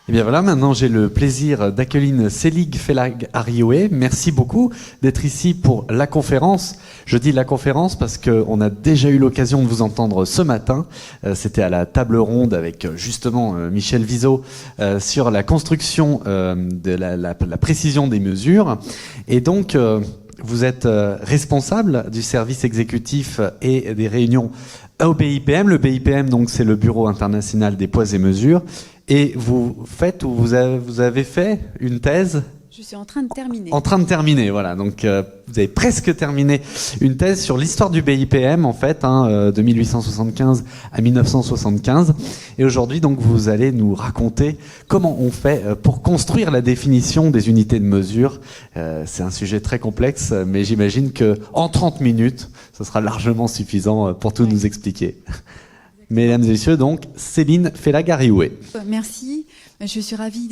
Et bien voilà, maintenant j'ai le plaisir d'accueillir Selig Felag-Arioé. Merci beaucoup d'être ici pour la conférence. Je dis la conférence parce qu'on a déjà eu l'occasion de vous entendre ce matin. C'était à la table ronde avec justement Michel Viseau sur la construction de la précision des mesures. Et donc, vous êtes responsable du service exécutif et des réunions au BIPM. Le BIPM, donc, c'est le Bureau international des poids et mesures. Et vous faites, ou vous avez fait une thèse? Je suis en train de terminer. En train de terminer, voilà. Donc, vous avez presque terminé une thèse sur l'histoire du BIPM, en fait, de 1875 à 1975. Et aujourd'hui, donc, vous allez nous raconter comment on fait pour construire la définition des unités de mesure. C'est un sujet très complexe, mais j'imagine que en 30 minutes, ce sera largement suffisant pour tout nous expliquer. Mesdames et messieurs, donc, Céline Felag-Arioé. Merci. Je suis ravie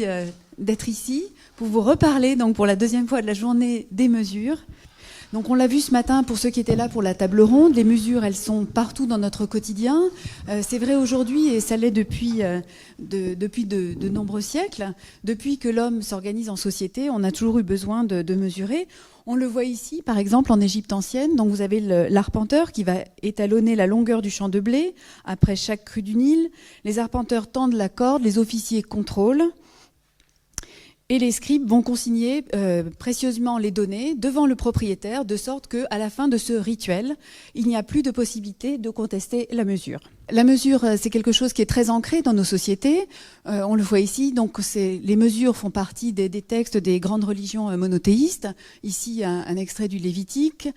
d'être ici pour vous reparler donc pour la deuxième fois de la journée des mesures. Donc on l'a vu ce matin pour ceux qui étaient là pour la table ronde, les mesures elles sont partout dans notre quotidien. C'est vrai aujourd'hui et ça l'est depuis de nombreux siècles. Depuis que l'homme s'organise en société, on a toujours eu besoin de mesurer. On le voit ici, par exemple, en Égypte ancienne. Donc vous avez l'arpenteur qui va étalonner la longueur du champ de blé après chaque crue du Nil. Les arpenteurs tendent la corde, les officiers contrôlent. Et les scribes vont consigner précieusement les données devant le propriétaire, de sorte qu'à la fin de ce rituel, il n'y a plus de possibilité de contester la mesure. La mesure, c'est quelque chose qui est très ancré dans nos sociétés. On le voit ici, donc les mesures font partie des textes des grandes religions monothéistes. Ici, un extrait du Lévitique.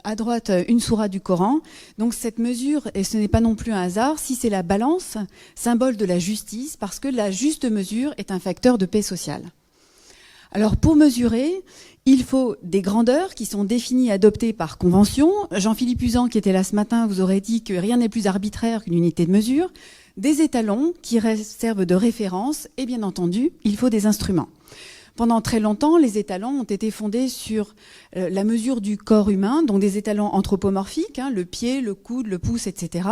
À droite, une sourate du Coran. Donc cette mesure, et ce n'est pas non plus un hasard, si c'est la balance, symbole de la justice, parce que la juste mesure est un facteur de paix sociale. Alors pour mesurer, il faut des grandeurs qui sont définies et adoptées par convention. Jean-Philippe Usan, qui était là ce matin, vous aurait dit que rien n'est plus arbitraire qu'une unité de mesure. Des étalons qui servent de référence et bien entendu, il faut des instruments. Pendant très longtemps, les étalons ont été fondés sur la mesure du corps humain, donc des étalons anthropomorphiques, le pied, le coude, le pouce, etc.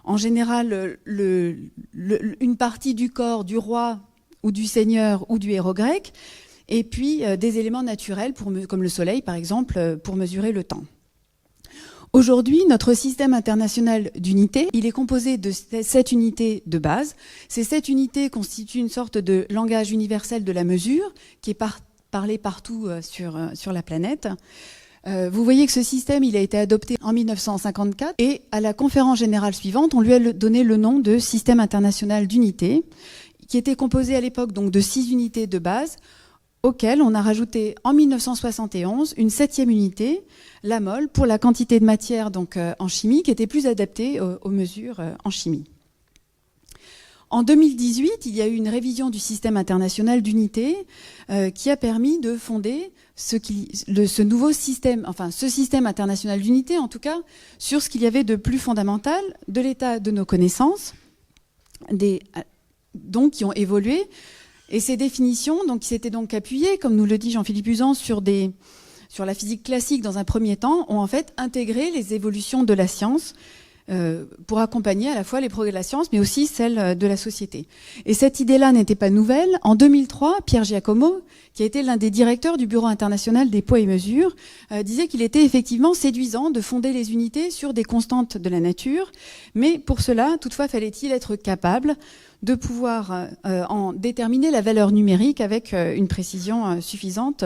En général, une partie du corps du roi ou du seigneur ou du héros grec, et puis des éléments naturels, comme le soleil par exemple, pour mesurer le temps. Aujourd'hui, notre système international d'unités, il est composé de 7 unités de base. Ces 7 unités constituent une sorte de langage universel de la mesure qui est parlé partout sur la planète. Vous voyez que ce système, il a été adopté en 1954 et à la conférence générale suivante, on lui a donné le nom de système international d'unités, qui était composé à l'époque donc de 6 unités de base, auquel on a rajouté en 1971 une 7e unité, la mole, pour la quantité de matière donc, en chimie, qui était plus adaptée aux mesures en chimie. En 2018, il y a eu une révision du système international d'unités qui a permis de fonder ce nouveau système, enfin ce système international d'unités, en tout cas, sur ce qu'il y avait de plus fondamental de l'état de nos connaissances, donc qui ont évolué. Et ces définitions, donc, qui s'étaient donc appuyées, comme nous le dit Jean-Philippe Usan, sur la physique classique dans un premier temps, ont en fait intégré les évolutions de la science pour accompagner à la fois les progrès de la science, mais aussi celles de la société. Et cette idée-là n'était pas nouvelle. En 2003, Pierre Giacomo, qui a été l'un des directeurs du Bureau international des poids et mesures, disait qu'il était effectivement séduisant de fonder les unités sur des constantes de la nature, mais pour cela, toutefois, fallait-il être capable de pouvoir en déterminer la valeur numérique avec une précision suffisante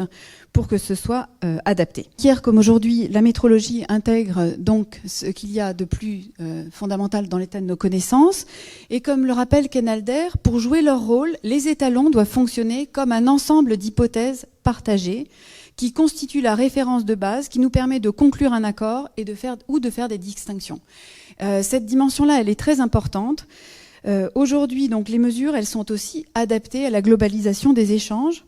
pour que ce soit adapté. Hier comme aujourd'hui, la métrologie intègre donc ce qu'il y a de plus fondamental dans l'état de nos connaissances. Et comme le rappelle Ken Alder, pour jouer leur rôle, les étalons doivent fonctionner comme un ensemble d'hypothèses partagées qui constituent la référence de base qui nous permet de conclure un accord et de faire des distinctions. Cette dimension-là, elle est très importante. Aujourd'hui, donc, les mesures, elles sont aussi adaptées à la globalisation des échanges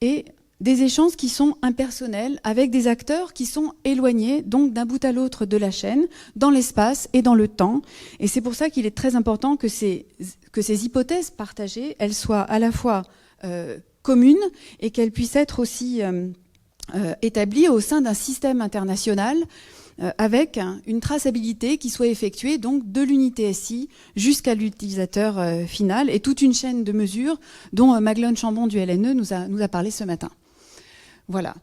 et des échanges qui sont impersonnels avec des acteurs qui sont éloignés, donc d'un bout à l'autre de la chaîne, dans l'espace et dans le temps. Et c'est pour ça qu'il est très important que ces hypothèses partagées, elles soient à la fois communes et qu'elles puissent être aussi établies au sein d'un système international avec une traçabilité qui soit effectuée donc de l'unité SI jusqu'à l'utilisateur final, et toute une chaîne de mesures dont Maglone Chambon du LNE nous a parlé ce matin. Voilà.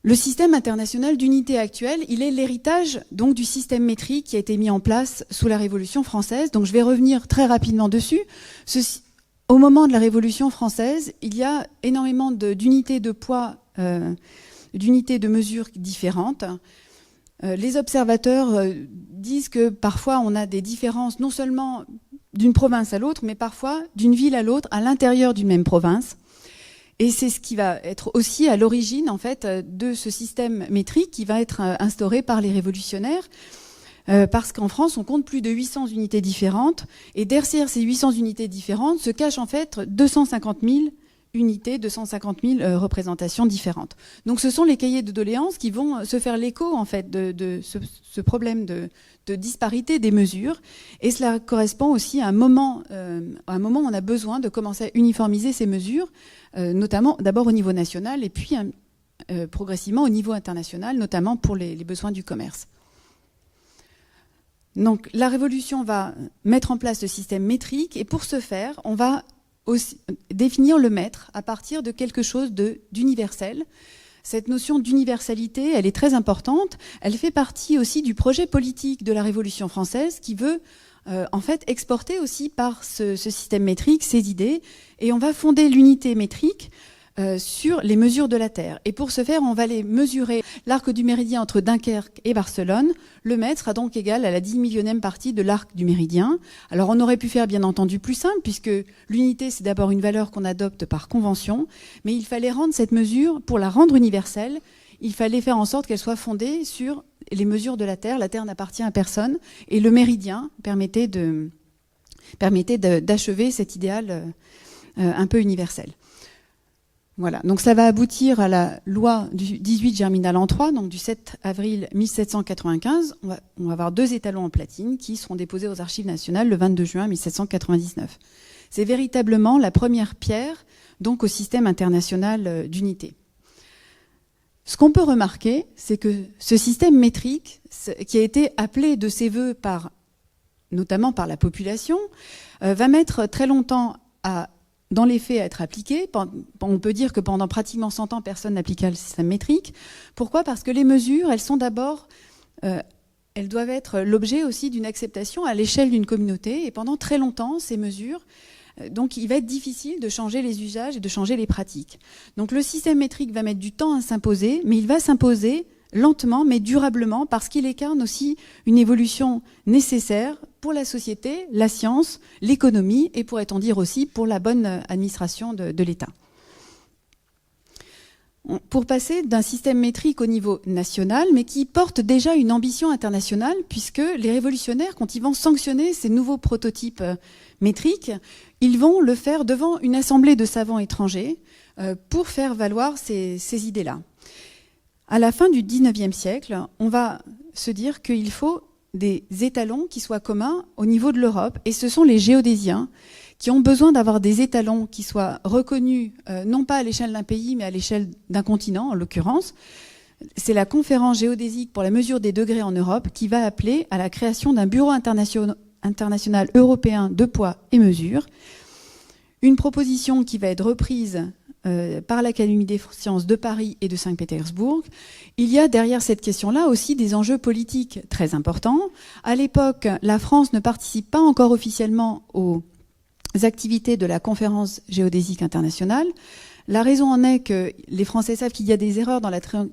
Le système international d'unité actuel, il est l'héritage donc du système métrique qui a été mis en place sous la Révolution française. Donc je vais revenir très rapidement dessus. Au moment de la Révolution française, il y a énormément d'unités de poids, d'unités de mesure différentes. Les observateurs disent que parfois on a des différences non seulement d'une province à l'autre, mais parfois d'une ville à l'autre à l'intérieur d'une même province. Et c'est ce qui va être aussi à l'origine en fait de ce système métrique qui va être instauré par les révolutionnaires, parce qu'en France on compte plus de 800 unités différentes, et derrière ces 800 unités différentes se cachent en fait 250 000 unités, 250 000 représentations différentes. Donc ce sont les cahiers de doléances qui vont se faire l'écho en fait de ce problème de disparité des mesures, et cela correspond aussi à un moment où on a besoin de commencer à uniformiser ces mesures, notamment d'abord au niveau national et puis progressivement au niveau international, notamment pour les besoins du commerce. Donc la Révolution va mettre en place le système métrique, et pour ce faire, on va aussi définir le mètre à partir de quelque chose d'universel. Cette notion d'universalité, elle est très importante. Elle fait partie aussi du projet politique de la Révolution française qui veut en fait exporter aussi par ce système métrique ses idées. Et on va fonder l'unité métrique sur les mesures de la Terre. Et pour ce faire, on va les mesurer. L'arc du méridien entre Dunkerque et Barcelone, le mètre sera donc égal à la 10 millionième partie de l'arc du méridien. Alors on aurait pu faire bien entendu plus simple, puisque l'unité c'est d'abord une valeur qu'on adopte par convention, mais il fallait rendre cette mesure, pour la rendre universelle, il fallait faire en sorte qu'elle soit fondée sur les mesures de la Terre. La Terre n'appartient à personne, et le méridien permettait d'achever cet idéal un peu universel. Voilà, donc ça va aboutir à la loi du 18 germinal 3, donc du 7 avril 1795. On va avoir 2 étalons en platine qui seront déposés aux archives nationales le 22 juin 1799. C'est véritablement la première pierre donc au système international d'unité. Ce qu'on peut remarquer, c'est que ce système métrique, qui a été appelé de ses voeux notamment par la population, va mettre très longtemps dans les faits à être appliqué. On peut dire que pendant pratiquement 100 ans, personne n'appliqua le système métrique. Pourquoi ? Parce que les mesures, elles sont d'abord, elles doivent être l'objet aussi d'une acceptation à l'échelle d'une communauté. Et pendant très longtemps, ces mesures, donc il va être difficile de changer les usages et de changer les pratiques. Donc le système métrique va mettre du temps à s'imposer, mais il va s'imposer lentement mais durablement, parce qu'il incarne aussi une évolution nécessaire pour la société, la science, l'économie, et pourrait-on dire aussi pour la bonne administration de l'État. Pour passer d'un système métrique au niveau national, mais qui porte déjà une ambition internationale, puisque les révolutionnaires, quand ils vont sanctionner ces nouveaux prototypes métriques, ils vont le faire devant une assemblée de savants étrangers pour faire valoir ces idées-là. À la fin du XIXe siècle, on va se dire qu'il faut des étalons qui soient communs au niveau de l'Europe, et ce sont les géodésiens qui ont besoin d'avoir des étalons qui soient reconnus non pas à l'échelle d'un pays, mais à l'échelle d'un continent, en l'occurrence. C'est la conférence géodésique pour la mesure des degrés en Europe qui va appeler à la création d'un bureau international européen de poids et mesures, une proposition qui va être reprise par l'Académie des sciences de Paris et de Saint-Pétersbourg. Il y a derrière cette question-là aussi des enjeux politiques très importants. À l'époque, la France ne participe pas encore officiellement aux activités de la conférence géodésique internationale. La raison en est que les Français savent qu'il y a des erreurs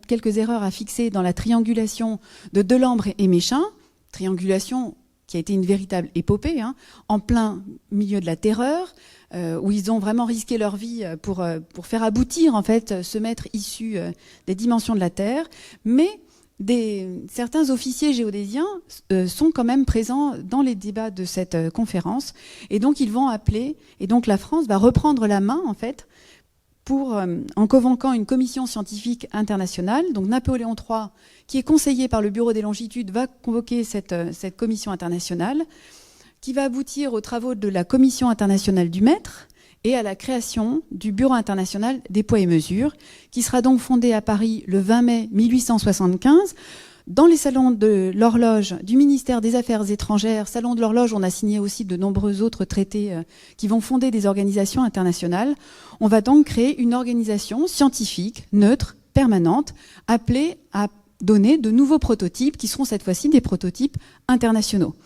quelques erreurs à fixer dans la triangulation de Delambre et Méchain, triangulation qui a été une véritable épopée, en plein milieu de la terreur, où ils ont vraiment risqué leur vie pour faire aboutir en fait ce mètre issu des dimensions de la Terre. Mais certains officiers géodésiens sont quand même présents dans les débats de cette conférence, et donc ils vont appeler, et donc la France va reprendre la main en fait en convoquant une commission scientifique internationale. Donc Napoléon III, qui est conseillé par le Bureau des longitudes, va convoquer cette commission internationale, qui va aboutir aux travaux de la Commission internationale du mètre et à la création du Bureau international des poids et mesures, qui sera donc fondé à Paris le 20 mai 1875. Dans les salons de l'horloge du ministère des Affaires étrangères, salon de l'horloge, on a signé aussi de nombreux autres traités qui vont fonder des organisations internationales. On va donc créer une organisation scientifique, neutre, permanente, appelée à donner de nouveaux prototypes qui seront cette fois-ci des prototypes internationaux.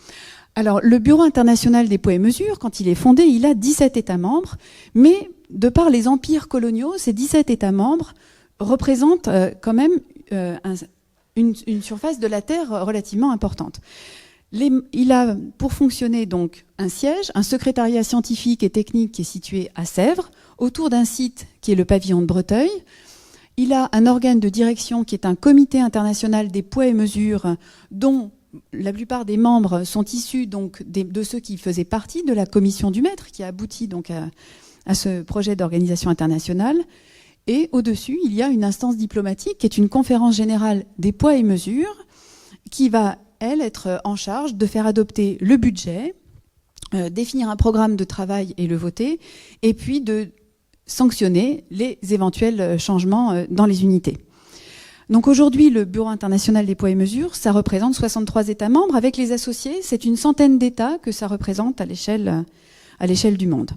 Alors, le Bureau international des poids et mesures, quand il est fondé, il a 17 États membres, mais de par les empires coloniaux, ces 17 États membres représentent quand même une surface de la Terre relativement importante. Il a pour fonctionner donc un siège, un secrétariat scientifique et technique qui est situé à Sèvres, autour d'un site qui est le pavillon de Breteuil. Il a un organe de direction qui est un comité international des poids et mesures, dont la plupart des membres sont issus donc de ceux qui faisaient partie de la commission du maître, qui a abouti donc à ce projet d'organisation internationale. Et au-dessus, il y a une instance diplomatique qui est une conférence générale des poids et mesures, qui va, elle, être en charge de faire adopter le budget, définir un programme de travail et le voter, et puis de sanctionner les éventuels changements dans les unités. Donc aujourd'hui, le Bureau international des poids et mesures, ça représente 63 États membres. Avec les associés, c'est une centaine d'États que ça représente à l'échelle du monde.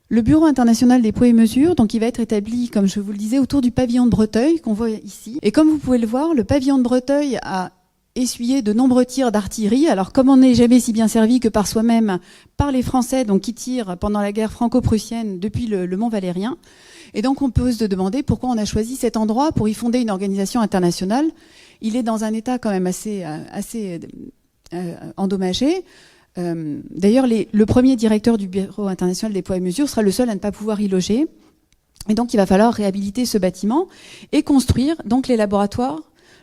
Le Bureau international des poids et mesures, donc il va être établi, comme je vous le disais, autour du pavillon de Breteuil qu'on voit ici. Et comme vous pouvez le voir, le pavillon de Breteuil a essuyé de nombreux tirs d'artillerie. Alors comme on n'est jamais si bien servi que par soi-même, par les Français, donc qui tirent pendant la guerre franco-prussienne depuis le Mont Valérien. Et donc on peut se demander pourquoi on a choisi cet endroit pour y fonder une organisation internationale. Il est dans un état quand même assez endommagé. D'ailleurs, le premier directeur du Bureau international des poids et mesures sera le seul à ne pas pouvoir y loger. Et donc il va falloir réhabiliter ce bâtiment et construire donc les laboratoires,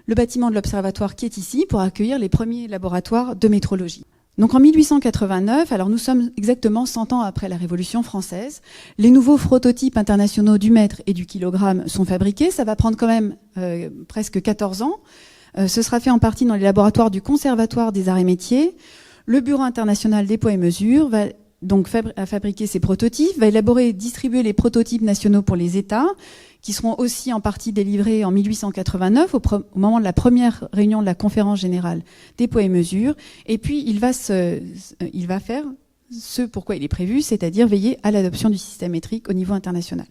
le bâtiment de l'observatoire qui est ici pour accueillir les premiers laboratoires de métrologie. Donc en 1889, alors nous sommes exactement 100 ans après la Révolution française, les nouveaux prototypes internationaux du mètre et du kilogramme sont fabriqués. Ça va prendre quand même presque 14 ans. Ce sera fait en partie dans les laboratoires du Conservatoire des Arts et Métiers. Le Bureau international des poids et mesures va donc fabriquer ces prototypes, va élaborer et distribuer les prototypes nationaux pour les États, qui seront aussi en partie délivrés en 1889, au moment de la première réunion de la Conférence générale des poids et mesures. Et puis, il va faire ce pourquoi il est prévu, c'est-à-dire veiller à l'adoption du système métrique au niveau international.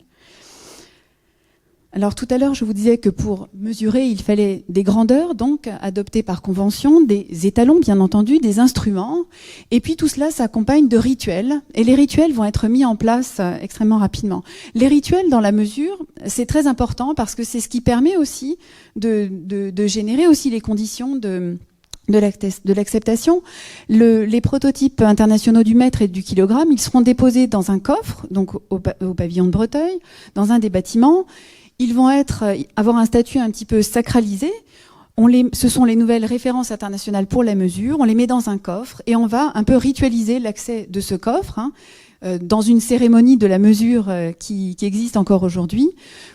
Alors tout à l'heure, je vous disais que pour mesurer, il fallait des grandeurs, donc adoptées par convention, des étalons, bien entendu, des instruments. Et puis tout cela s'accompagne de rituels. Et les rituels vont être mis en place extrêmement rapidement. Les rituels dans la mesure, c'est très important parce que c'est ce qui permet aussi de générer aussi les conditions de l'acceptation. Les prototypes internationaux du mètre et du kilogramme, ils seront déposés dans un coffre, donc au pavillon de Breteuil, dans un des bâtiments. Ils vont avoir un statut un petit peu sacralisé. Ce sont les nouvelles références internationales pour la mesure. On les met dans un coffre et on va un peu ritualiser l'accès de ce coffre dans une cérémonie de la mesure qui existe encore aujourd'hui.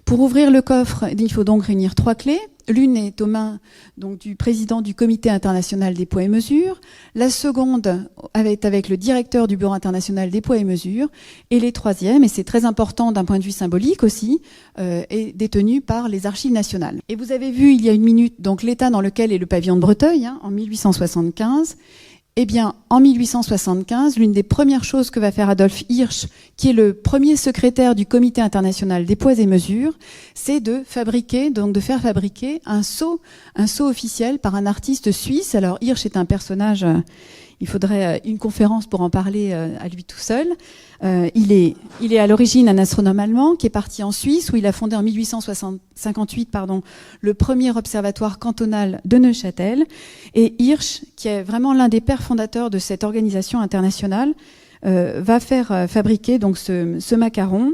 Pour ouvrir le coffre, il faut donc réunir 3 clés. L'une est aux mains donc du président du Comité international des poids et mesures. La seconde est avec le directeur du Bureau international des poids et mesures. Et les troisièmes, et c'est très important d'un point de vue symbolique aussi, est détenue par les archives nationales. Et vous avez vu il y a une minute donc l'état dans lequel est le pavillon de Breteuil en 1875. Eh bien, en 1875, l'une des premières choses que va faire Adolf Hirsch, qui est le premier secrétaire du Comité international des poids et mesures, c'est de faire fabriquer un sceau officiel par un artiste suisse. Alors, Hirsch est un personnage, il faudrait une conférence pour en parler à lui tout seul. Il est à l'origine un astronome allemand qui est parti en Suisse où il a fondé en 1858 le premier observatoire cantonal de Neuchâtel. Et Hirsch, qui est vraiment l'un des pères fondateurs de cette organisation internationale, va faire fabriquer donc ce macaron.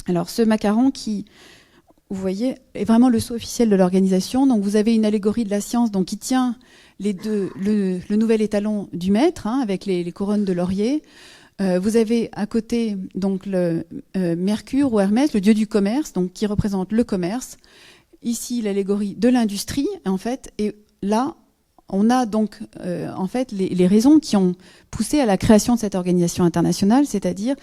Alors ce macaron qui, vous voyez, est vraiment le sceau officiel de l'organisation. Donc vous avez une allégorie de la science donc qui tient le nouvel étalon du mètre avec les couronnes de laurier. Vous avez à côté donc le Mercure ou Hermès, le dieu du commerce, donc qui représente le commerce. Ici l'allégorie de l'industrie en fait, et là on a donc en fait les raisons qui ont poussé à la création de cette organisation internationale, c'est-à-dire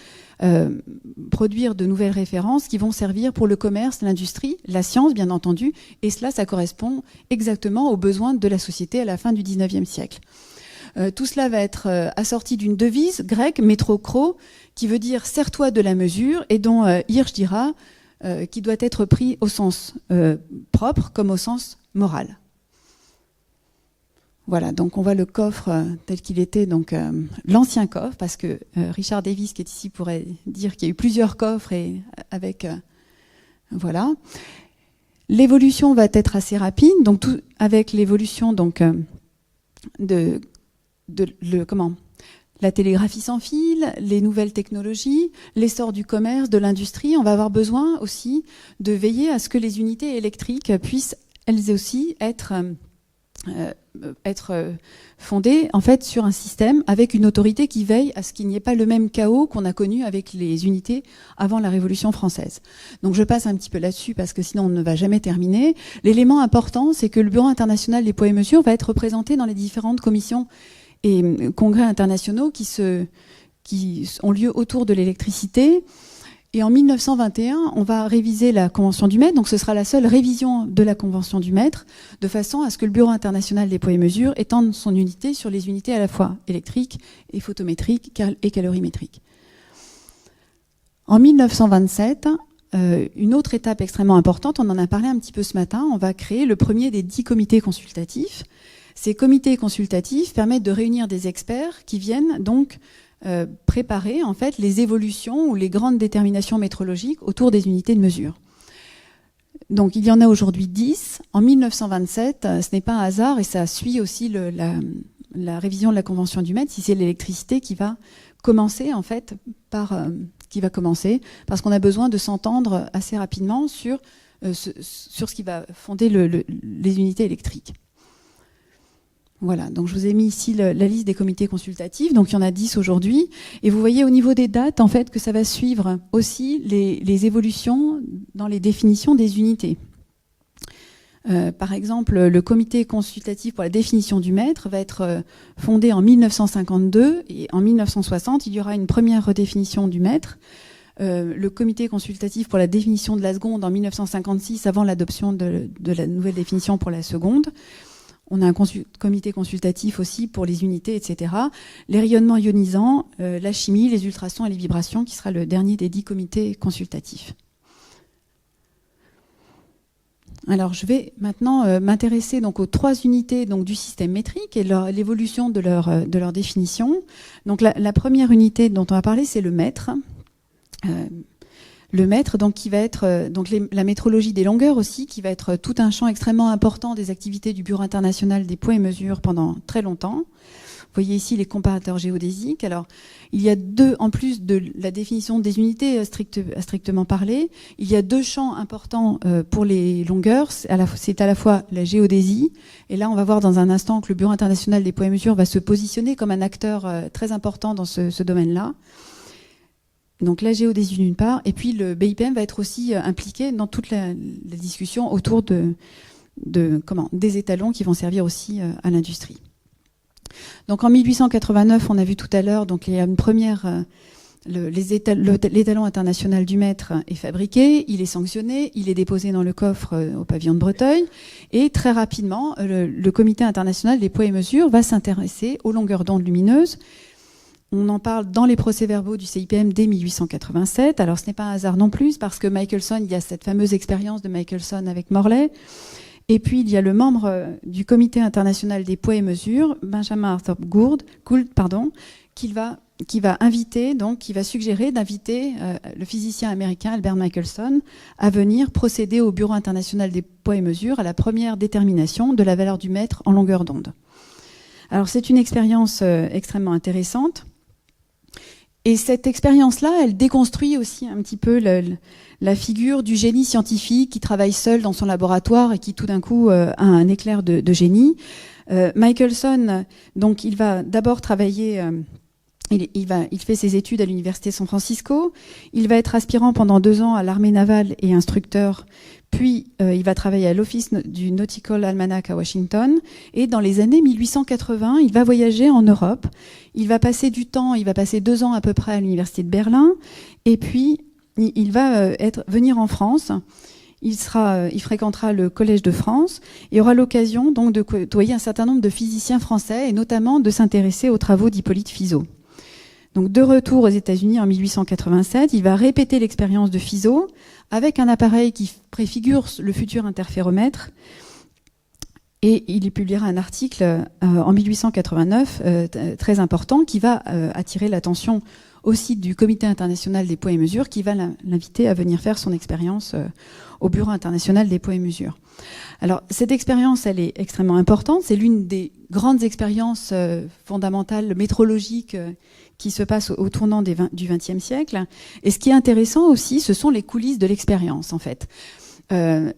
produire de nouvelles références qui vont servir pour le commerce, l'industrie, la science bien entendu, et cela, ça correspond exactement aux besoins de la société à la fin du XIXe siècle. Tout cela va être assorti d'une devise grecque, métrokro, qui veut dire « serre-toi de la mesure » et dont Hirsch dira qui doit être pris au sens propre comme au sens moral. Voilà, donc on voit le coffre tel qu'il était, donc l'ancien coffre, parce que Richard Davis, qui est ici, pourrait dire qu'il y a eu plusieurs coffres et avec voilà. L'évolution va être assez rapide, donc tout avec l'évolution donc la télégraphie sans fil, les nouvelles technologies, l'essor du commerce, de l'industrie, on va avoir besoin aussi de veiller à ce que les unités électriques puissent elles aussi être fondées en fait sur un système avec une autorité qui veille à ce qu'il n'y ait pas le même chaos qu'on a connu avec les unités avant la Révolution française. Donc je passe un petit peu là-dessus parce que sinon on ne va jamais terminer. L'élément important, c'est que le Bureau international des poids et mesures va être représenté dans les différentes commissions et congrès internationaux qui ont lieu autour de l'électricité. Et en 1921, on va réviser la Convention du Mètre, donc ce sera la seule révision de la Convention du Mètre, de façon à ce que le Bureau international des poids et mesures étende son unité sur les unités à la fois électriques et photométriques et calorimétriques. En 1927, une autre étape extrêmement importante, on en a parlé un petit peu ce matin, on va créer le premier des 10 comités consultatifs. Ces comités consultatifs permettent de réunir des experts qui viennent donc préparer en fait les évolutions ou les grandes déterminations métrologiques autour des unités de mesure. Donc il y en a aujourd'hui 10. En 1927, ce n'est pas un hasard et ça suit aussi la révision de la Convention du Mètre, si c'est l'électricité qui va commencer en fait parce qu'on a besoin de s'entendre assez rapidement sur ce qui va fonder les unités électriques. Voilà, donc je vous ai mis ici la liste des comités consultatifs, donc il y en a 10 aujourd'hui, et vous voyez au niveau des dates en fait que ça va suivre aussi les évolutions dans les définitions des unités. Par exemple, le comité consultatif pour la définition du mètre va être fondé en 1952, et en 1960 il y aura une première redéfinition du mètre. Le comité consultatif pour la définition de la seconde en 1956, avant l'adoption de la nouvelle définition pour la seconde. On a un comité consultatif aussi pour les unités, etc. Les rayonnements ionisants, la chimie, les ultrasons et les vibrations, qui sera le dernier des 10 comités consultatifs. Alors, je vais maintenant m'intéresser donc aux 3 unités donc, du système métrique et l'évolution de leur définition. Donc, la première unité dont on va parler, c'est le mètre. Le mètre, donc, qui va être la métrologie des longueurs aussi, qui va être tout un champ extrêmement important des activités du Bureau international des poids et mesures pendant très longtemps. Vous voyez ici les comparateurs géodésiques. Alors, il y a en plus de la définition des unités strictement parler, il y a 2 champs importants pour les longueurs. C'est à la fois la géodésie, et là, on va voir dans un instant que le Bureau international des poids et mesures va se positionner comme un acteur très important dans ce domaine-là. Donc la géodésie d'une part, et puis le BIPM va être aussi impliqué dans toute la discussion autour des étalons qui vont servir aussi à l'industrie. Donc en 1889, on a vu tout à l'heure, donc il y a une première, l'étalon international du mètre est fabriqué, il est sanctionné, il est déposé dans le coffre au pavillon de Breteuil, et très rapidement, le comité international des poids et mesures va s'intéresser aux longueurs d'onde lumineuses. On en parle dans les procès-verbaux du CIPM dès 1887. Alors ce n'est pas un hasard non plus, parce que Michelson, il y a cette fameuse expérience de Michelson avec Morley. Et puis il y a le membre du Comité international des poids et mesures, Benjamin Arthur Gould, qui va suggérer d'inviter le physicien américain Albert Michelson à venir procéder au Bureau international des poids et mesures à la première détermination de la valeur du mètre en longueur d'onde. Alors c'est une expérience extrêmement intéressante. Et cette expérience-là, elle déconstruit aussi un petit peu la figure du génie scientifique qui travaille seul dans son laboratoire et qui tout d'un coup a un éclair de génie. Michelson, donc, il va d'abord travailler. Il fait ses études à l'université San Francisco. Il va être aspirant pendant 2 ans à l'armée navale et instructeur. Puis, il va travailler à l'Office du Nautical Almanac à Washington. Et dans les années 1880, il va voyager en Europe. Il va passer 2 ans à peu près à l'Université de Berlin. Et puis, il va venir en France. Il fréquentera le Collège de France et aura l'occasion donc de côtoyer un certain nombre de physiciens français et notamment de s'intéresser aux travaux d'Hippolyte Fizeau. Donc, de retour aux États-Unis en 1887, il va répéter l'expérience de Fizeau avec un appareil qui préfigure le futur interféromètre. Et il y publiera un article en 1889 très important qui va attirer l'attention aussi du Comité international des poids et mesures qui va l'inviter à venir faire son expérience au Bureau international des poids et mesures. Alors, cette expérience, elle est extrêmement importante. C'est l'une des grandes expériences fondamentales métrologiques qui se passe au tournant du XXe siècle. Et ce qui est intéressant aussi, ce sont les coulisses de l'expérience, en fait.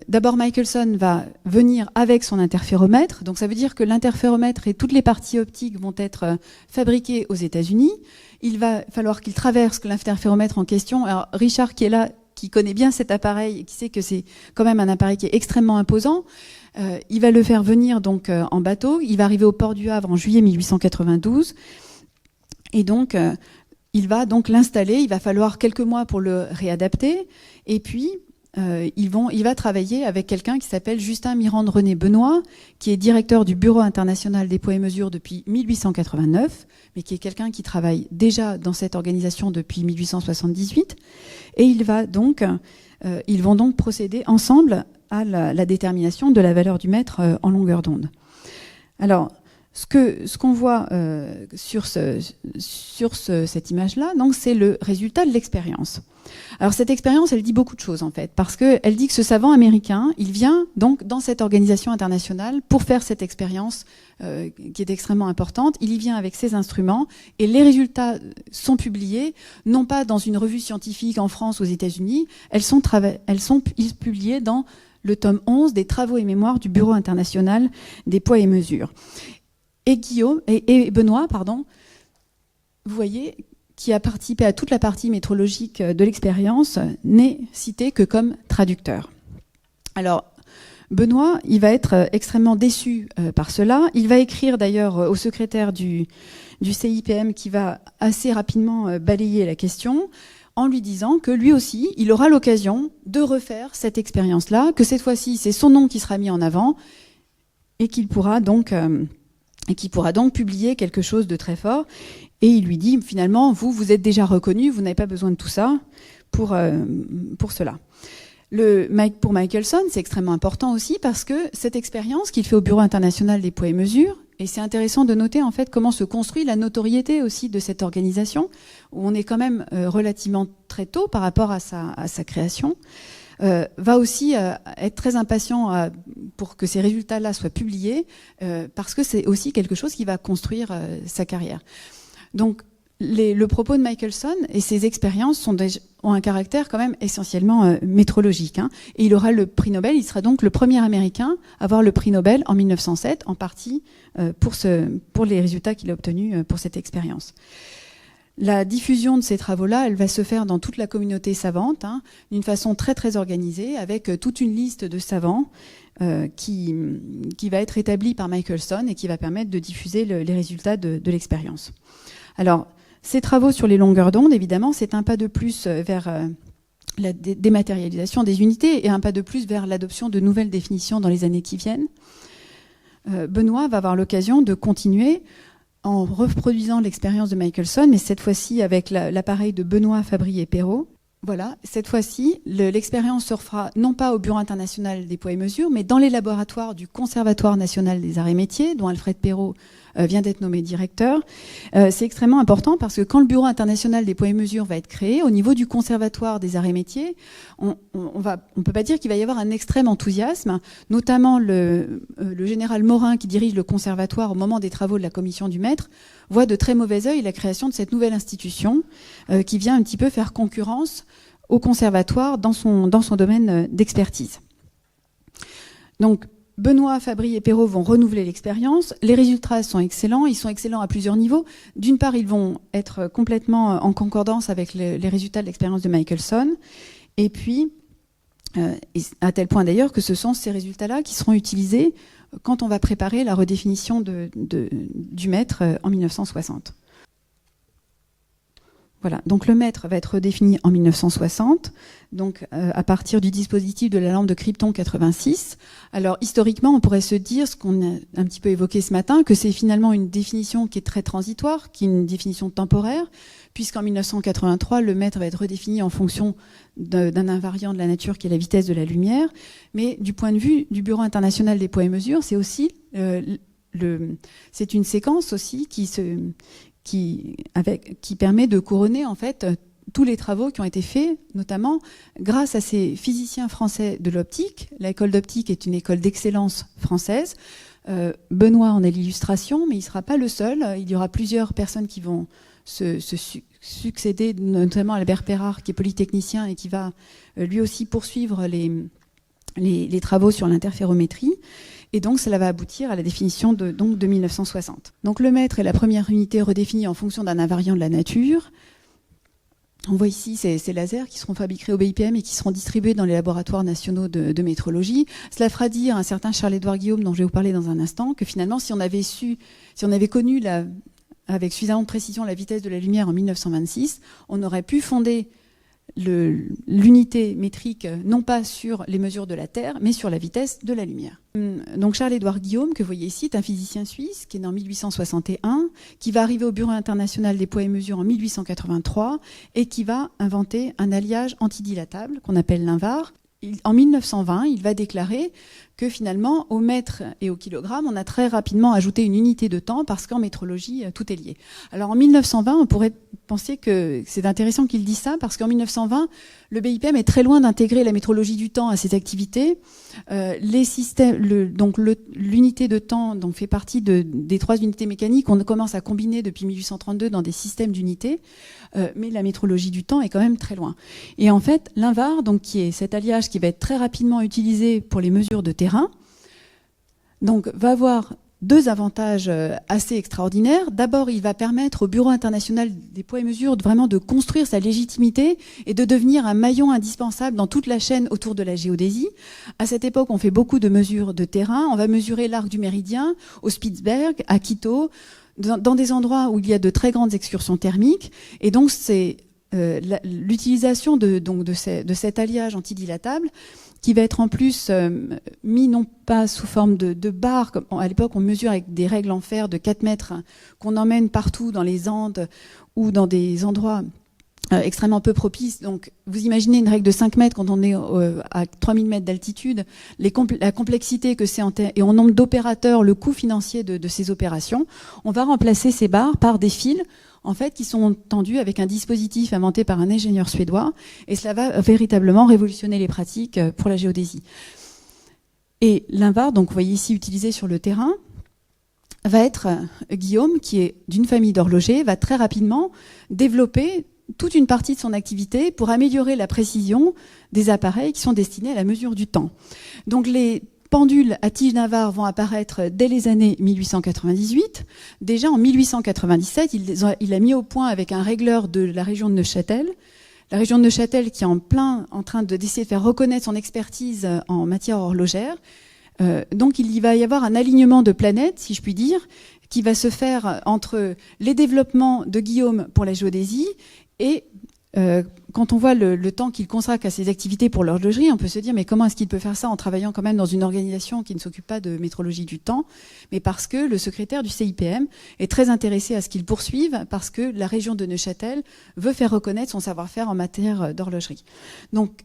D'abord, Michelson va venir avec son interféromètre. Donc, ça veut dire que l'interféromètre et toutes les parties optiques vont être fabriquées aux États-Unis. Il va falloir qu'il traverse l'interféromètre en question. Alors, Richard, qui est là, qui connaît bien cet appareil et qui sait que c'est quand même un appareil qui est extrêmement imposant, il va le faire venir donc en bateau. Il va arriver au port du Havre en juillet 1892. Et donc, il va donc l'installer. Il va falloir quelques mois pour le réadapter. Et puis, il va travailler avec quelqu'un qui s'appelle Justin Mirande-René Benoît, qui est directeur du Bureau international des poids et mesures depuis 1889, mais qui est quelqu'un qui travaille déjà dans cette organisation depuis 1878. Et ils vont donc procéder ensemble à la détermination de la valeur du mètre en longueur d'onde. Alors, ce qu'on voit sur cette image-là, donc, c'est le résultat de l'expérience. Alors cette expérience, elle dit beaucoup de choses en fait, parce qu'elle dit que ce savant américain, il vient donc dans cette organisation internationale pour faire cette expérience qui est extrêmement importante. Il y vient avec ses instruments et les résultats sont publiés, non pas dans une revue scientifique en France ou aux États-Unis, elles sont publiées dans le tome 11 des travaux et mémoires du Bureau international des poids et mesures. Et Benoît, vous voyez, qui a participé à toute la partie métrologique de l'expérience, n'est cité que comme traducteur. Alors, Benoît, il va être extrêmement déçu par cela. Il va écrire d'ailleurs au secrétaire du CIPM qui va assez rapidement balayer la question en lui disant que lui aussi, il aura l'occasion de refaire cette expérience-là, que cette fois-ci, c'est son nom qui sera mis en avant et qu'il pourra donc publier quelque chose de très fort. Et il lui dit, finalement, vous êtes déjà reconnu, vous n'avez pas besoin de tout ça pour cela. Pour Michelson, c'est extrêmement important aussi parce que cette expérience qu'il fait au Bureau international des poids et mesures, et c'est intéressant de noter en fait comment se construit la notoriété aussi de cette organisation, où on est quand même relativement très tôt par rapport à sa création, va aussi être très impatient pour que ces résultats-là soient publiés, parce que c'est aussi quelque chose qui va construire sa carrière. Donc, le propos de Michelson et ses expériences ont un caractère quand même essentiellement métrologique. Et il aura le prix Nobel, il sera donc le premier Américain à avoir le prix Nobel en 1907, en partie pour les résultats qu'il a obtenus pour cette expérience. La diffusion de ces travaux-là, elle va se faire dans toute la communauté savante, d'une façon très très organisée, avec toute une liste de savants qui va être établie par Michelson et qui va permettre de diffuser les résultats de l'expérience. Alors, ces travaux sur les longueurs d'onde, évidemment, c'est un pas de plus vers la dématérialisation des unités et un pas de plus vers l'adoption de nouvelles définitions dans les années qui viennent. Benoît va avoir l'occasion de continuer en reproduisant l'expérience de Michelson, mais cette fois-ci avec l'appareil de Benoît, Fabry et Perrot. Voilà, cette fois-ci, l'expérience se refera non pas au Bureau international des poids et mesures, mais dans les laboratoires du Conservatoire national des arts et métiers, dont Alfred Perrot vient d'être nommé directeur. C'est extrêmement important parce que quand le Bureau international des poids et mesures va être créé, au niveau du Conservatoire des arts et métiers, on peut pas dire qu'il va y avoir un extrême enthousiasme, notamment le général Morin, qui dirige le Conservatoire au moment des travaux de la commission du maître, voit de très mauvais œil la création de cette nouvelle institution qui vient un petit peu faire concurrence au Conservatoire dans son domaine d'expertise. Donc, Benoît, Fabry et Perrot vont renouveler l'expérience. Les résultats sont excellents. Ils sont excellents à plusieurs niveaux. D'une part, ils vont être complètement en concordance avec les résultats de l'expérience de Michelson. Et puis, Et à tel point d'ailleurs que ce sont ces résultats-là qui seront utilisés quand on va préparer la redéfinition du mètre en 1960. Voilà, donc le mètre va être redéfini en 1960, donc à partir du dispositif de la lampe de Krypton 86. Alors historiquement, on pourrait se dire, ce qu'on a un petit peu évoqué ce matin, que c'est finalement une définition qui est très transitoire, qui est une définition temporaire, puisqu'en 1983, le mètre va être redéfini en fonction d'un invariant de la nature qui est la vitesse de la lumière. Mais du point de vue du Bureau international des poids et mesures, c'est aussi c'est une séquence aussi qui permet de couronner en fait tous les travaux qui ont été faits, notamment grâce à ces physiciens français de l'optique. L'école d'optique est une école d'excellence française. Benoît en est l'illustration, mais il ne sera pas le seul. Il y aura plusieurs personnes qui vont se succéder, notamment Albert Perrard, qui est polytechnicien et qui va lui aussi poursuivre les travaux sur l'interférométrie. Et donc, cela va aboutir à la définition de 1960. Donc, le mètre est la première unité redéfinie en fonction d'un invariant de la nature. On voit ici ces lasers qui seront fabriqués au BIPM et qui seront distribués dans les laboratoires nationaux de métrologie. Cela fera dire à un certain Charles-Édouard Guillaume, dont je vais vous parler dans un instant, que finalement, si on avait connu avec suffisamment de précision la vitesse de la lumière en 1926, on aurait pu fonder l'unité métrique non pas sur les mesures de la Terre, mais sur la vitesse de la lumière. Donc Charles-Édouard Guillaume, que vous voyez ici, est un physicien suisse qui est né en 1861, qui va arriver au Bureau international des poids et mesures en 1883 et qui va inventer un alliage antidilatable qu'on appelle l'INVAR. En 1920, il va déclarer que finalement, au mètre et au kilogramme, on a très rapidement ajouté une unité de temps parce qu'en métrologie, tout est lié. Alors en 1920, on pourrait penser que c'est intéressant qu'il dise ça parce qu'en 1920, le BIPM est très loin d'intégrer la métrologie du temps à ses activités. Les systèmes, l'unité de temps donc, fait partie des 3 unités mécaniques. On commence à combiner depuis 1832 dans des systèmes d'unités, mais la métrologie du temps est quand même très loin. Et en fait, l'INVAR, donc, qui est cet alliage qui va être très rapidement utilisé pour les mesures de terrain, donc, va avoir 2 avantages assez extraordinaires. D'abord, il va permettre au Bureau international des poids et mesures vraiment de construire sa légitimité et de devenir un maillon indispensable dans toute la chaîne autour de la géodésie. À cette époque, on fait beaucoup de mesures de terrain. On va mesurer l'arc du méridien au Spitzberg, à Quito, dans des endroits où il y a de très grandes excursions thermiques. Et donc, c'est l'utilisation de cet alliage antidilatable qui va être en plus mis non pas sous forme de barres, comme à l'époque on mesure avec des règles en fer de 4 mètres qu'on emmène partout dans les Andes ou dans des endroits extrêmement peu propices. Donc vous imaginez une règle de 5 mètres quand on est à 3000 mètres d'altitude, la complexité que c'est et en nombre d'opérateurs, le coût financier de ces opérations. On va remplacer ces barres par des fils en fait, qui sont tendus avec un dispositif inventé par un ingénieur suédois, et cela va véritablement révolutionner les pratiques pour la géodésie. Et l'INVAR, donc vous voyez ici utilisé sur le terrain, va être Guillaume, qui est d'une famille d'horlogers, va très rapidement développer toute une partie de son activité pour améliorer la précision des appareils qui sont destinés à la mesure du temps. Donc les pendules à tige d'INVAR vont apparaître dès les années 1898. Déjà en 1897, il a mis au point avec un régleur de la région de Neuchâtel. La région de Neuchâtel qui est en train d'essayer de faire reconnaître son expertise en matière horlogère. Donc il va y avoir un alignement de planètes, si je puis dire, qui va se faire entre les développements de Guillaume pour la géodésie et quand on voit le temps qu'il consacre à ses activités pour l'horlogerie, on peut se dire mais comment est-ce qu'il peut faire ça en travaillant quand même dans une organisation qui ne s'occupe pas de métrologie du temps? Mais parce que le secrétaire du CIPM est très intéressé à ce qu'il poursuive parce que la région de Neuchâtel veut faire reconnaître son savoir-faire en matière d'horlogerie. Donc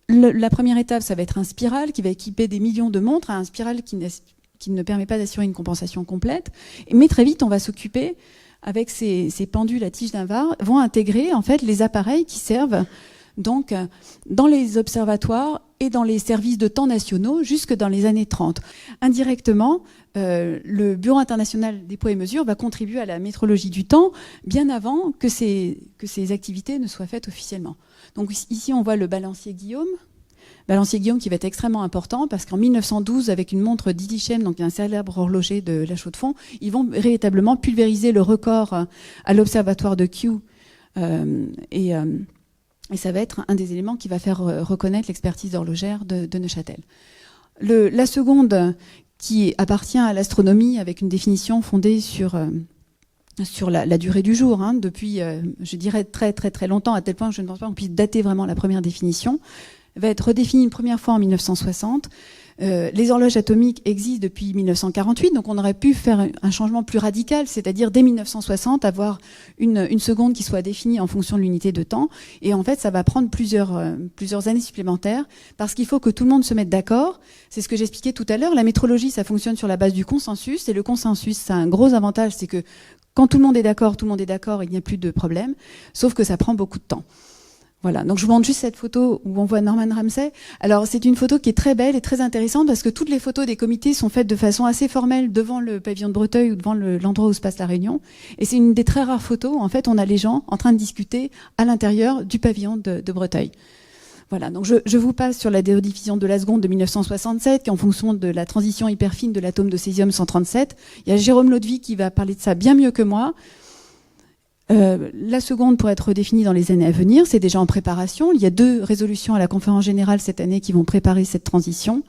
la première étape, ça va être un spiral qui va équiper des millions de montres, un spiral qui ne permet pas d'assurer une compensation complète. Mais très vite, on va s'occuper avec ces pendules à tige d'INVAR, vont intégrer en fait les appareils qui servent donc dans les observatoires et dans les services de temps nationaux jusque dans les années 30. Indirectement, le Bureau international des poids et mesures va contribuer à la métrologie du temps bien avant que ces activités ne soient faites officiellement. Donc ici, on voit le balancier Guillaume. Balancier Guillaume qui va être extrêmement important parce qu'en 1912, avec une montre d'Idichem, donc un célèbre horloger de la Chaux-de-Fonds, ils vont véritablement pulvériser le record à l'observatoire de Kew et Et ça va être un des éléments qui va faire reconnaître l'expertise horlogère de Neuchâtel. La seconde, qui appartient à l'astronomie, avec une définition fondée sur la durée du jour, depuis, je dirais, très très très longtemps, à tel point que je ne pense pas qu'on puisse dater vraiment la première définition, va être redéfinie une première fois en 1960. Les horloges atomiques existent depuis 1948, donc on aurait pu faire un changement plus radical, c'est-à-dire dès 1960 avoir une seconde qui soit définie en fonction de l'unité de temps. Et en fait, ça va prendre plusieurs années supplémentaires parce qu'il faut que tout le monde se mette d'accord. C'est ce que j'expliquais tout à l'heure. La métrologie, ça fonctionne sur la base du consensus. Et le consensus, ça a un gros avantage, c'est que quand tout le monde est d'accord, il n'y a plus de problème. Sauf que ça prend beaucoup de temps. Voilà, donc je vous montre juste cette photo où on voit Norman Ramsay. Alors c'est une photo qui est très belle et très intéressante parce que toutes les photos des comités sont faites de façon assez formelle devant le pavillon de Breteuil ou devant l'endroit où se passe la réunion. Et c'est une des très rares photos où en fait on a les gens en train de discuter à l'intérieur du pavillon de Breteuil. Voilà, donc je vous passe sur la dédiffusion de la seconde de 1967 qui est en fonction de la transition hyper fine de l'atome de césium-137. Il y a Jérôme Lodvig qui va parler de ça bien mieux que moi. La seconde pourrait être redéfinie dans les années à venir, c'est déjà en préparation. Il y a 2 résolutions à la conférence générale cette année qui vont préparer cette transition.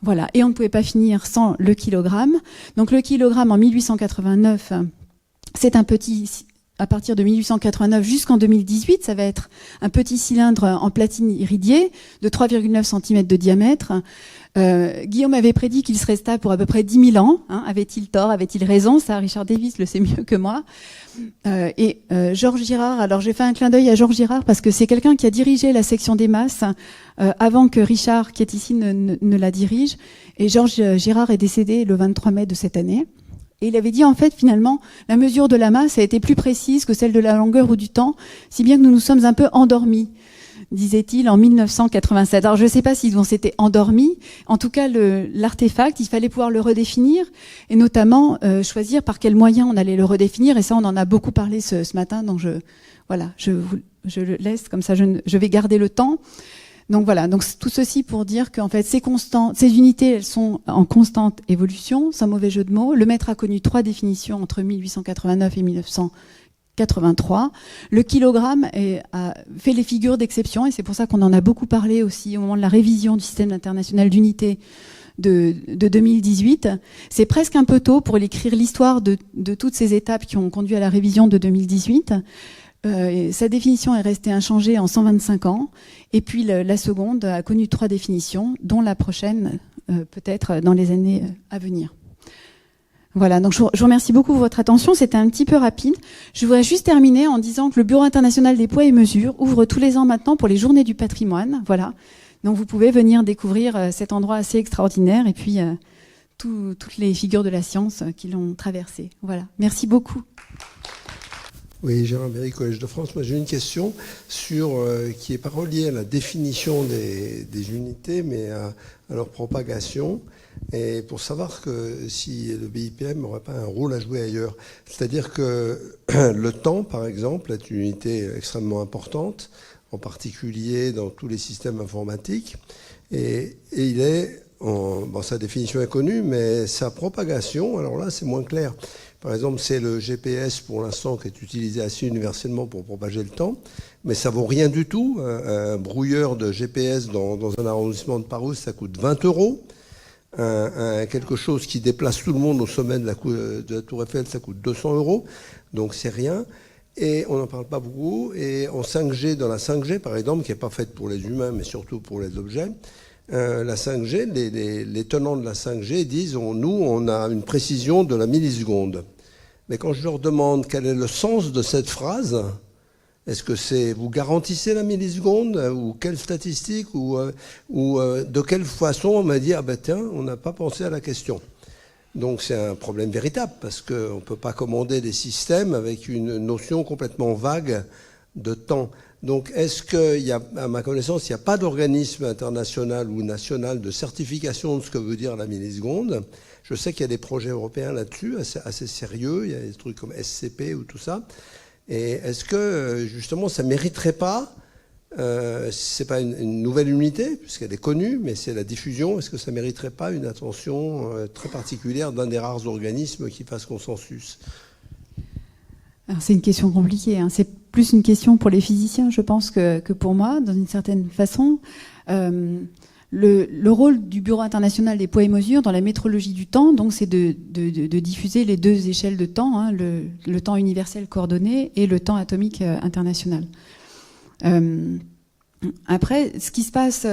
Voilà, et on ne pouvait pas finir sans le kilogramme. Donc le kilogramme en 1889, c'est un petit, à partir de 1889 jusqu'en 2018, ça va être un petit cylindre en platine iridiée de 3,9 cm de diamètre. Guillaume avait prédit qu'il serait stable pour à peu près 10 000 ans. Avait-il tort? Avait-il raison? Ça, Richard Davis le sait mieux que moi. Georges Girard, alors j'ai fait un clin d'œil à Georges Girard parce que c'est quelqu'un qui a dirigé la section des masses avant que Richard, qui est ici, ne la dirige. Et Georges Girard est décédé le 23 mai de cette année. Et il avait dit, en fait, finalement, la mesure de la masse a été plus précise que celle de la longueur ou du temps, si bien que nous nous sommes un peu endormis, disait-il en 1987. Alors je ne sais pas s'ils s'étaient endormis. En tout cas, l'artefact, il fallait pouvoir le redéfinir et notamment choisir par quels moyens on allait le redéfinir. Et ça, on en a beaucoup parlé ce matin. Donc je le laisse comme ça. Je vais garder le temps. Donc voilà. Donc tout ceci pour dire qu'en fait, ces unités, elles sont en constante évolution, sans mauvais jeu de mots. Le maître a connu 3 définitions entre 1889 et 1983. Le kilogramme a fait les figures d'exception et c'est pour ça qu'on en a beaucoup parlé aussi au moment de la révision du système international d'unité de 2018. C'est presque un peu tôt pour écrire l'histoire de toutes ces étapes qui ont conduit à la révision de 2018. Sa définition est restée inchangée en 125 ans. Et puis la seconde a connu 3 définitions, dont la prochaine peut-être dans les années à venir. Voilà, donc je vous remercie beaucoup pour votre attention. C'était un petit peu rapide. Je voudrais juste terminer en disant que le Bureau international des poids et mesures ouvre tous les ans maintenant pour les Journées du patrimoine. Voilà, donc vous pouvez venir découvrir cet endroit assez extraordinaire et puis toutes les figures de la science qui l'ont traversé. Voilà, merci beaucoup. Oui, Gérard Berry, Collège de France. Moi, j'ai une question qui n'est pas reliée à la définition des unités, mais à leur propagation. Et pour savoir si le BIPM n'aurait pas un rôle à jouer ailleurs. C'est-à-dire que le temps, par exemple, est une unité extrêmement importante, en particulier dans tous les systèmes informatiques. Et il est, sa définition est connue, mais sa propagation, alors là, c'est moins clair. Par exemple, c'est le GPS pour l'instant qui est utilisé assez universellement pour propager le temps, mais ça vaut rien du tout. Un brouilleur de GPS dans un arrondissement de Paris, ça coûte 20 €. Quelque chose qui déplace tout le monde au sommet de la Tour Eiffel, ça coûte 200 €. Donc c'est rien. Et on n'en parle pas beaucoup. Et en 5G, dans la 5G, par exemple, qui n'est pas faite pour les humains, mais surtout pour les objets, la 5G, les tenants de la 5G disent on a une précision de la milliseconde. Mais quand je leur demande quel est le sens de cette phrase, est-ce que c'est vous garantissez la milliseconde ou quelle statistique ou de quelle façon on m'a dit tiens, on n'a pas pensé à la question. Donc c'est un problème véritable parce qu'on ne peut pas commander des systèmes avec une notion complètement vague de temps. Donc, est-ce qu'il y a, à ma connaissance, il n'y a pas d'organisme international ou national de certification de ce que veut dire la milliseconde? Je sais qu'il y a des projets européens là-dessus, assez sérieux. Il y a des trucs comme SCP ou tout ça. Et est-ce que, justement, ça ne mériterait pas, c'est pas une nouvelle unité, puisqu'elle est connue, mais c'est la diffusion, est-ce que ça ne mériterait pas une attention très particulière d'un des rares organismes qui fasse consensus? Alors c'est une question compliquée, hein. C'est plus une question pour les physiciens, je pense, que pour moi, dans une certaine façon. Le rôle du Bureau international des poids et mesures dans la métrologie du temps, donc, c'est de diffuser les deux échelles de temps, hein, le temps universel coordonné et le temps atomique international. Après, ce qui se passe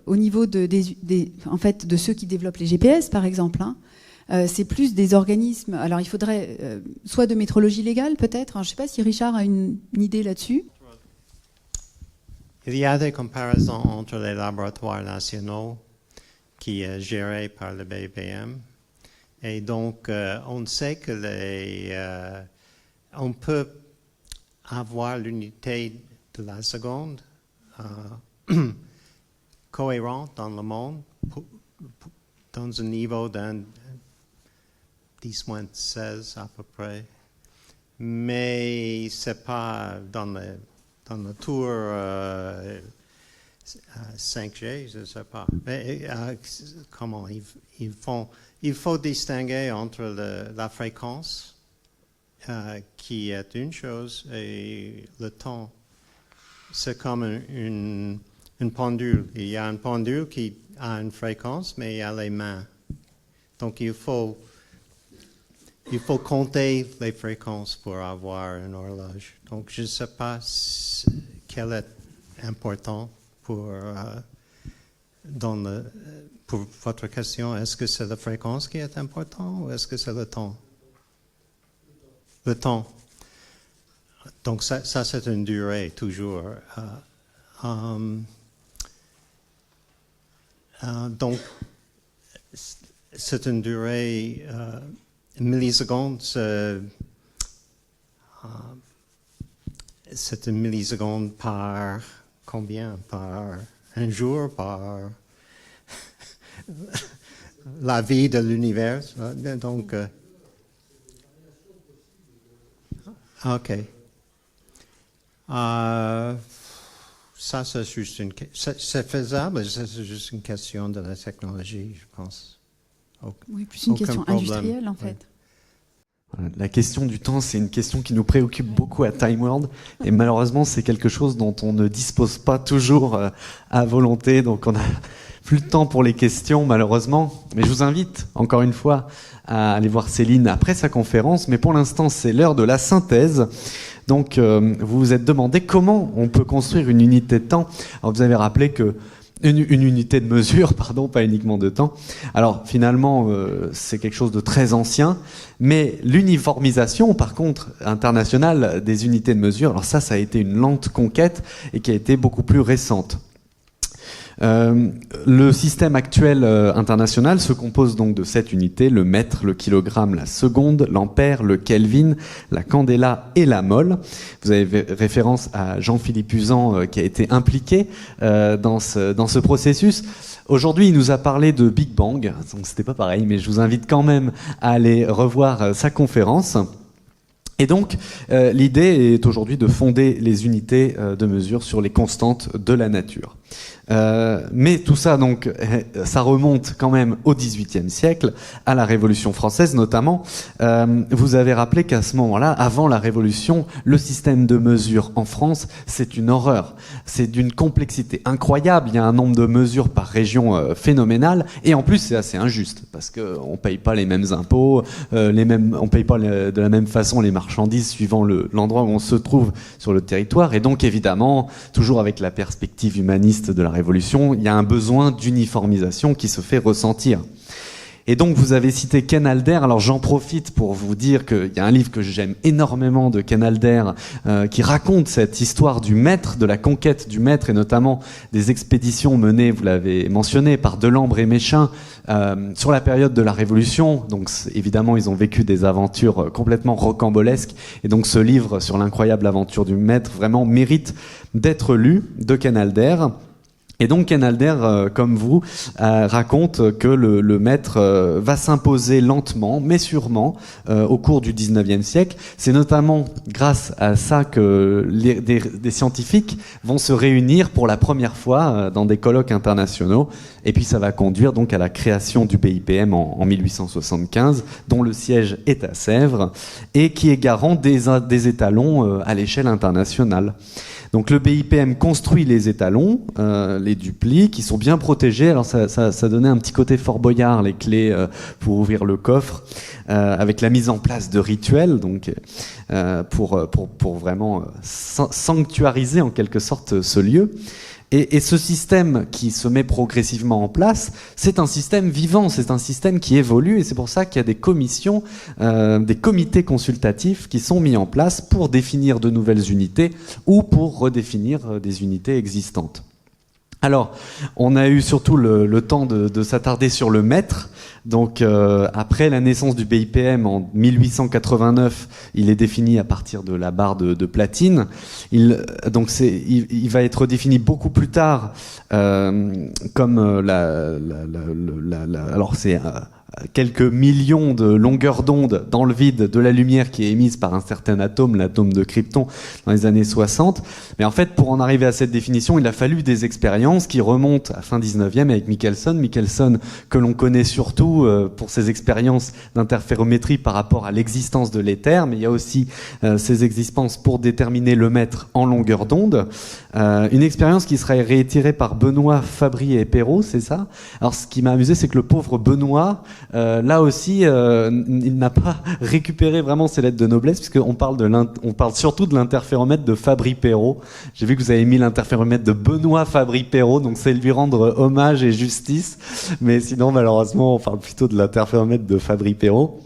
au niveau en fait, de ceux qui développent les GPS, par exemple, hein, c'est plus des organismes. Alors, il faudrait soit de métrologie légale, peut-être. Je ne sais pas si Richard a une idée là-dessus. Il y a des comparaisons entre les laboratoires nationaux qui est géré par le BPM. Et donc, on sait que on peut avoir l'unité de la seconde cohérente dans le monde dans un niveau d'un 10-16 à peu près. Mais c'est pas dans le tour 5G, je ne sais pas. Mais comment il faut distinguer entre la fréquence, qui est une chose, et le temps. C'est comme une pendule. Il y a une pendule qui a une fréquence, mais il y a les mains. Donc il faut compter les fréquences pour avoir une horloge. Donc je ne sais pas quel est important pour votre question. Est-ce que c'est la fréquence qui est important ou est-ce que c'est le temps? Le temps. Donc ça c'est une durée toujours. Donc c'est une durée milliseconde. C'est une milliseconde par combien? Par un jour? Par la vie de l'univers? Donc, ok. Ça, c'est juste c'est faisable, c'est juste une question de la technologie, je pense. Oui, plus une question industrielle, en fait. Voilà, la question du temps, c'est une question qui nous préoccupe beaucoup à Time World, et malheureusement, c'est quelque chose dont on ne dispose pas toujours à volonté, donc on n'a plus de temps pour les questions, malheureusement. Mais je vous invite, encore une fois, à aller voir Céline après sa conférence, mais pour l'instant, c'est l'heure de la synthèse. Donc, vous vous êtes demandé comment on peut construire une unité de temps. Alors, vous avez rappelé que une unité de mesure, pardon, pas uniquement de temps. Alors finalement, c'est quelque chose de très ancien, mais l'uniformisation, par contre, internationale des unités de mesure, alors ça a été une lente conquête et qui a été beaucoup plus récente. Le système actuel international se compose donc de 7 unités, le mètre, le kilogramme, la seconde, l'ampère, le kelvin, la candela et la mole. Vous avez référence à Jean-Philippe Uzan qui a été impliqué dans ce processus. Aujourd'hui, il nous a parlé de Big Bang, donc c'était pas pareil, mais je vous invite quand même à aller revoir sa conférence. Et donc, l'idée est aujourd'hui de fonder les unités de mesure sur les constantes de la nature. Mais tout ça, donc, ça remonte quand même au XVIIIe siècle, à la Révolution française notamment. Vous avez rappelé qu'à ce moment-là, avant la Révolution, le système de mesure en France, c'est une horreur. C'est d'une complexité incroyable. Il y a un nombre de mesures par région phénoménal, et en plus, c'est assez injuste parce que on paye pas les mêmes impôts, on paye pas de la même façon les marchandises suivant l'endroit où on se trouve sur le territoire, et donc évidemment, toujours avec la perspective humaniste de la Révolution, il y a un besoin d'uniformisation qui se fait ressentir. Et donc vous avez cité Ken Alder, alors j'en profite pour vous dire qu'il y a un livre que j'aime énormément de Ken Alder qui raconte cette histoire du maître, de la conquête du maître, et notamment des expéditions menées, vous l'avez mentionné, par Delambre et Méchain sur la période de la Révolution. Donc évidemment ils ont vécu des aventures complètement rocambolesques, et donc ce livre sur l'incroyable aventure du maître vraiment mérite d'être lu, de Ken Alder. Et donc Ken Alder, comme vous, raconte que le maître va s'imposer lentement, mais sûrement, au cours du 19e siècle. C'est notamment grâce à ça que des scientifiques vont se réunir pour la première fois dans des colloques internationaux. Et puis ça va conduire donc à la création du BIPM en 1875, dont le siège est à Sèvres, et qui est garant des étalons à l'échelle internationale. Donc le BIPM construit les étalons, les duplis, qui sont bien protégés. Alors ça donnait un petit côté Fort Boyard, les clés pour ouvrir le coffre, avec la mise en place de rituels, donc pour vraiment sanctuariser en quelque sorte ce lieu. Et ce système qui se met progressivement en place, c'est un système vivant, c'est un système qui évolue, et c'est pour ça qu'il y a des commissions, des comités consultatifs qui sont mis en place pour définir de nouvelles unités ou pour redéfinir des unités existantes. Alors, on a eu surtout le temps de s'attarder sur le maître. Donc, après la naissance du BIPM en 1889, il est défini à partir de la barre de platine. Il va être défini beaucoup plus tard comme alors c'est quelques millions de longueurs d'onde dans le vide de la lumière qui est émise par un certain atome, l'atome de krypton, dans les années 60. Mais en fait, pour en arriver à cette définition, il a fallu des expériences qui remontent à fin 19e avec Michelson. Michelson, que l'on connaît surtout pour ses expériences d'interférométrie par rapport à l'existence de l'éther, mais il y a aussi ses expériences pour déterminer le mètre en longueur d'onde. Une expérience qui serait réitérée par Benoît, Fabry et Perrault, c'est ça? Alors, ce qui m'a amusé, c'est que le pauvre Benoît, là aussi, il n'a pas récupéré vraiment ses lettres de noblesse, puisqu'on on parle surtout de l'interféromètre de Fabry-Perrault. J'ai vu que vous avez mis l'interféromètre de Benoît Fabry-Perrault, donc c'est lui rendre hommage et justice. Mais sinon, malheureusement, on parle plutôt de l'interféromètre de Fabry-Perrault.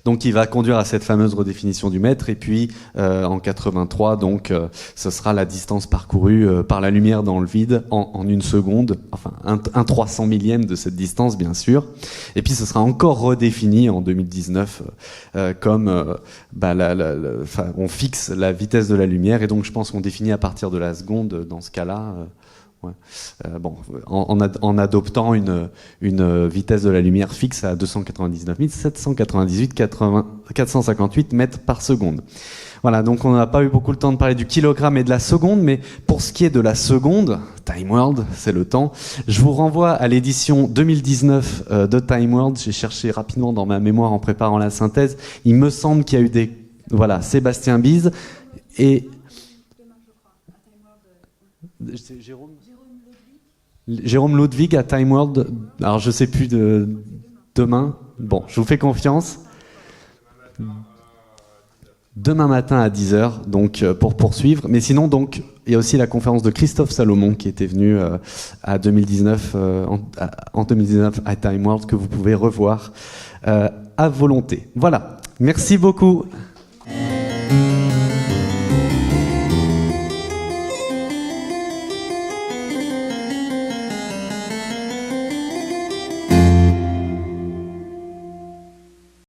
Donc, il va conduire à cette fameuse redéfinition du mètre. Et puis, en 83, donc, ce sera la distance parcourue par la lumière dans le vide en une seconde. Enfin, un 300 millième de cette distance, bien sûr. Et puis, ce sera encore redéfini en 2019 comme on fixe la vitesse de la lumière. Et donc, je pense qu'on définit à partir de la seconde dans ce cas-là. En adoptant une vitesse de la lumière fixe à 299 798 458 mètres par seconde. Voilà, donc on n'a pas eu beaucoup le temps de parler du kilogramme et de la seconde, mais pour ce qui est de la seconde, Time World, c'est le temps, je vous renvoie à l'édition 2019 de Time World. J'ai cherché rapidement dans ma mémoire en préparant la synthèse. Il me semble qu'il y a eu Sébastien Bise et c'est Jérôme Ludwig à Time World. Alors je sais plus demain. Bon, je vous fais confiance. Demain matin à 10h, donc pour poursuivre. Mais sinon, donc, il y a aussi la conférence de Christophe Salomon qui était venu en 2019 à Time World, que vous pouvez revoir à volonté. Voilà. Merci beaucoup.